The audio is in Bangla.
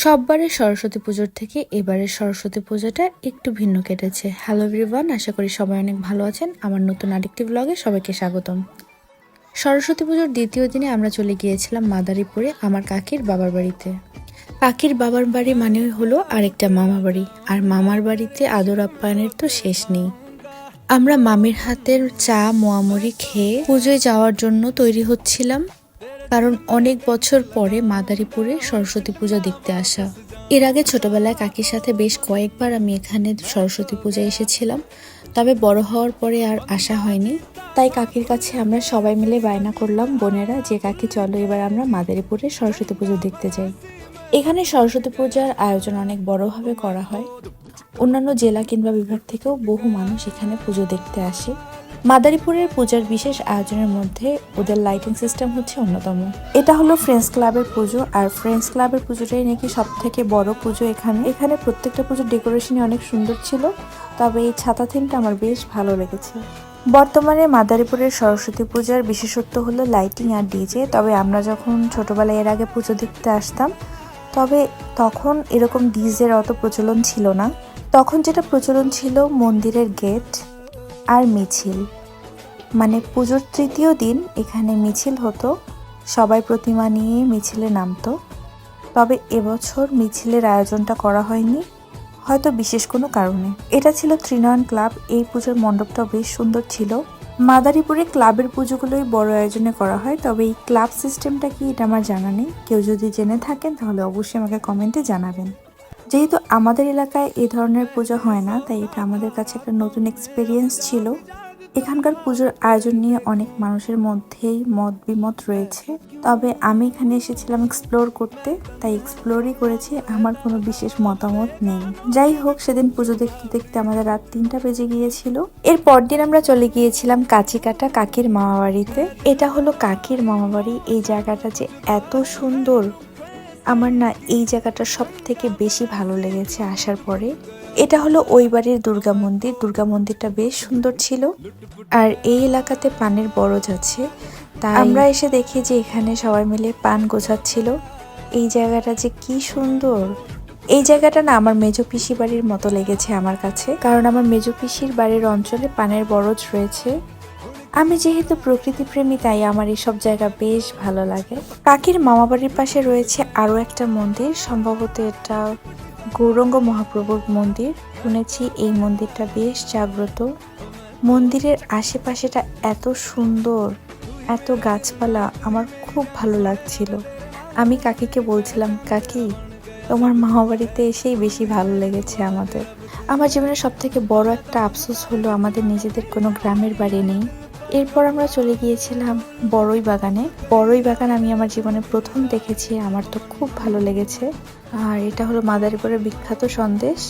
সববারের সরস্বতী পুজোর থেকে এবারের সরস্বতী পুজোটা একটু ভিন্ন কেটেছে। হ্যালো এভরিওয়ান, আশা করি সবাই অনেক ভালো আছেন। আমার নতুন আরেকটি ব্লগে সবাইকে স্বাগতম। সরস্বতী পুজোর দ্বিতীয় দিনে আমরা চলে গিয়েছিলাম মাদারীপুরে আমার কাকির বাবার বাড়িতে। কাকির বাবার বাড়ি মানে হলো আরেকটা মামা বাড়ি, আর মামার বাড়িতে আদর আপ্যায়নের তো শেষ নেই। আমরা মামির হাতের চা মোয়ামুড়ি খেয়ে পুজোয় যাওয়ার জন্য তৈরি হচ্ছিলাম, কারণ অনেক বছর পরে মাদারীপুরে সরস্বতী পূজা দেখতে আসা। এর আগে ছোটবেলায় কাকির সাথে বেশ কয়েকবার আমি এখানে সরস্বতী পূজা এসেছিলাম, তবে বড় হওয়ার পরে আর আসা হয়নি। তাই কাকির কাছে আমরা সবাই মিলে বায়না করলাম বোনেরা যে কাকি চলো এবার আমরা মাদারীপুরে সরস্বতী পুজো দেখতে যাই। এখানে সরস্বতী পূজার আয়োজন অনেক বড়ভাবে করা হয়। অন্যান্য জেলা কিংবা বিভাগ থেকেও বহু মানুষ এখানে পুজো দেখতে আসে। মাদারীপুরের পূজার বিশেষ আয়োজনের মধ্যে ওদের লাইটিং সিস্টেম হচ্ছে অন্যতম। এটা হলো ফ্রেন্ডস ক্লাবের পুজো, আর ফ্রেন্ডস ক্লাবের পুজোটাই নাকি সব থেকে বড় পুজো এখানে প্রত্যেকটা পুজোর ডেকোরেশনই অনেক সুন্দর ছিল, তবে এই ছাতা থিমটা আমার বেশ ভালো লেগেছে। বর্তমানে মাদারীপুরের সরস্বতী পূজার বিশেষত্ব হলো লাইটিং আর ডিজে। তবে আমরা যখন ছোটবেলায় এর আগে পুজো দেখতে আসতাম, তবে তখন এরকম ডিজের অত প্রচলন ছিল না। তখন যেটা প্রচলন ছিল মন্দিরের গেট আর মিছিল, মানে পুজোর তৃতীয় দিন এখানে মিছিল হতো, সবাই প্রতিমা নিয়ে মিছিলে নামতো। তবে এবছর মিছিলের আয়োজনটা করা হয়নি, হয়তো বিশেষ কোনো কারণে। এটা ছিল ত্রিনয়ন ক্লাব। এই পুজোর মণ্ডপটা বেশ সুন্দর ছিল। মাদারীপুরে ক্লাবের পুজোগুলোই বড় আয়োজনে করা হয়, তবে এই ক্লাব সিস্টেমটা কি এটা আমার জানা নেই। কেউ যদি জেনে থাকেন তাহলে অবশ্যই আমাকে কমেন্টে জানাবেন। যেহেতু আমাদের এলাকায় এই ধরনের পুজো হয় না, তাই এটা আমাদের কাছে একটা নতুন এক্সপিরিয়েন্স ছিল। এখানকার পুজোর আয়োজন নিয়ে অনেক মানুষের মধ্যেই মত বিমত রয়েছে, তবে আমি এখানে এসেছিলাম এক্সপ্লোর করতে, তাই এক্সপ্লোরই করেছি, আমার কোনো বিশেষ মতামত নেই। যাই হোক, সেদিন পুজো দেখতে দেখতে আমাদের রাত 3টা বেজে গিয়েছিল। এর পরদিন আমরা চলে গিয়েছিলাম কাচিকাটা কাকির মামা বাড়িতে। এটা হলো কাকির মামা বাড়ি। এই জায়গাটা যে এত সুন্দর, আমার না এই জায়গাটা সব থেকে বেশি ভালো লেগেছে আসার পরে। এটা হলো ওই বাড়ির দুর্গা মন্দির। দুর্গা মন্দিরটা বেশ সুন্দর ছিল, আর এই এলাকাতে পানের বরজ আছে, তাই আমরা এসে দেখি যে এখানে সবাই মিলে পান গোছাচ্ছিল। এই জায়গাটা যে কি সুন্দর। এই জায়গাটা না আমার মেজো পিসি বাড়ির মতো লেগেছে আমার কাছে, কারণ আমার মেজো পিসির বাড়ির অঞ্চলে পানের বরজ রয়েছে। আমি যেহেতু প্রকৃতি প্রেমী, তাই আমার এসব জায়গা বেশ ভালো লাগে। কাকির মামা বাড়ির পাশে রয়েছে আরো একটা মন্দির, সম্ভবত এটা গৌরাঙ্গ মহাপ্রভুর মন্দির। শুনেছি এই মন্দিরটা বেশ জাগ্রত। মন্দিরের আশেপাশেটা এত সুন্দর, এত গাছপালা, আমার খুব ভালো লাগছিল। আমি কাকিকে বলছিলাম, কাকি তোমার মামা বাড়িতে এসেই বেশি ভালো লেগেছে আমাদের। আমার জীবনের সব থেকে বড় একটা আফসোস হলো আমাদের নিজেদের কোনো গ্রামের বাড়ি নেই। এরপর আমরা চলে গিয়েছিলাম বড়ই বাগানে। বড়ই বাগান আমি আমার জীবনে প্রথম দেখেছি, আমার তো খুব ভালো লেগেছে। আর এটা হলো মাদারীপুরের বিখ্যাত সন্দেশ।